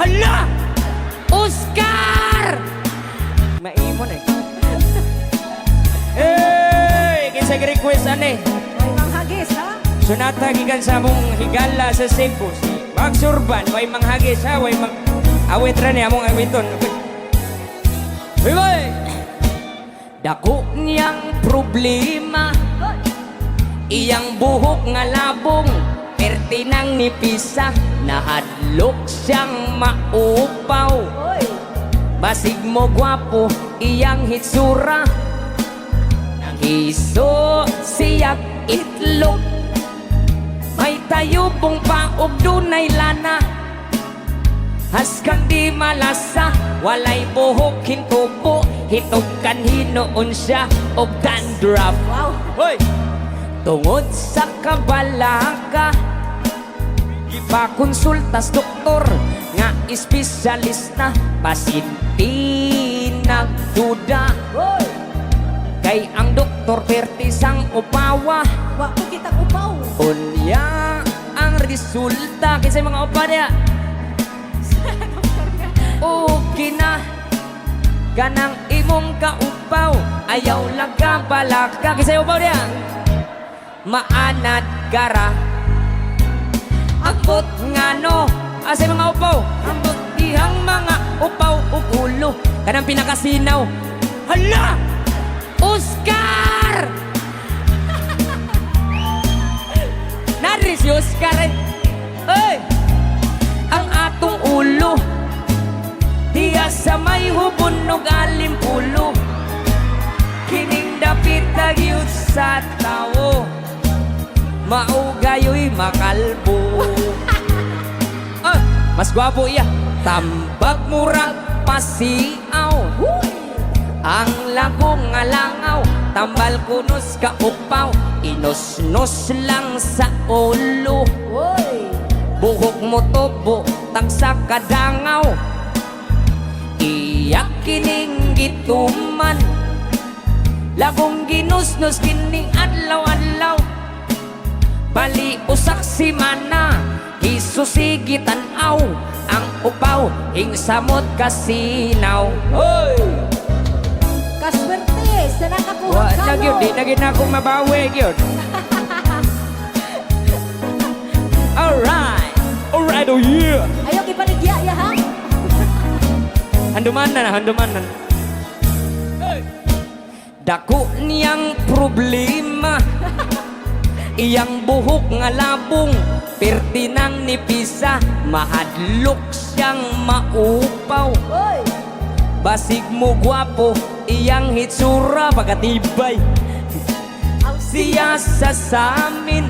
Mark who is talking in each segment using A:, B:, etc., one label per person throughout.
A: Hala! Oscar! Maimon eh. Hey! Kinsa request ane?
B: May manghagis, ha?
A: Sunata gikan sa mong higala sa Cebu. Mag surban, way manghagis ha, way mang awit ra ni among awiton. Hoy boy! Dako niyang problema, iyang buhok nga labong, perti nang nipisa, nahadlok siyang maupaw.
B: Oy!
A: Basig mo gwapo, iyang hitsura, nanghiso siyak itlog. May tayubong paog dunay lana, haskang di malasa, walay buhok hintubo, hitog kanhinoon siya og dandruff.
B: Wow!
A: Hoy! Tungod sa kabalaka, ipakonsultas doktor nga espesyalista, pasinti nagduda.
B: Oy!
A: Kay ang doktor pertisang upawa,
B: Wa ko kitang upaw!
A: unya ang resulta. Kisay mga upa niya, okay na ganang imong kaupaw, ayaw lang ka balaka. Kisay upaw niya, maanad gara akot nga no. Asay mga upaw, ambot dihang mga upaw ug ulo, kanang pinakasinaw. Hala! Oscar! Nari si Oscar eh. Ay! Ang atong ulo diya sa may hubon ug alimpulo, kining dapit nagyud sa tao, maugayoy makalbo. Ah, mas gwapo iya, tambag murag pasiaw. Ang labong nga langaw, tambal kunos ka upaw, inos-nos lang sa ulo.
B: Oy!
A: Buhok mo tubo, tagsa kadangaw, iyak kining gituman, labong ginusnos kining adlaw-adlaw, bali usak si mana, isusigitan aw, ang upaw ing samot kasinaw. Hoy!
B: Kaswerte sa nakakuha
A: Wa
B: ka
A: na gyud, di na gyud na akong mabawi gyud. Alright! Alright, oh yeah!
B: Ayaw ipanigya ya, ha?
A: Handuman na, handuman na. Dako niyang problema, iyang buhok nga labong, perti nang nipisa, mahadlok siyang maupaw.
B: Oy!
A: Basig mo gwapo, iyang hitsura pagkatibay, siya sa samin,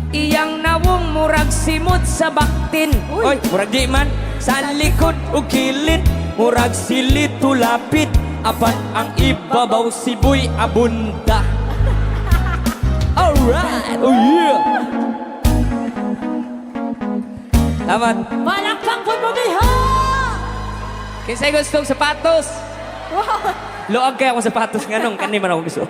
A: iyang nawong murag simot sa baktin. Oy, murag di man sa likod o kilid, murag silit tulapit, apan ang ibabaw siboy abunda. Alright, oh yeah! Tamat.
B: Palakpak po mo diha!
A: Kinsay gustong sapatos?
B: Wow!
A: Loag kaya akong sapatos nga nung, kani man ako gusto.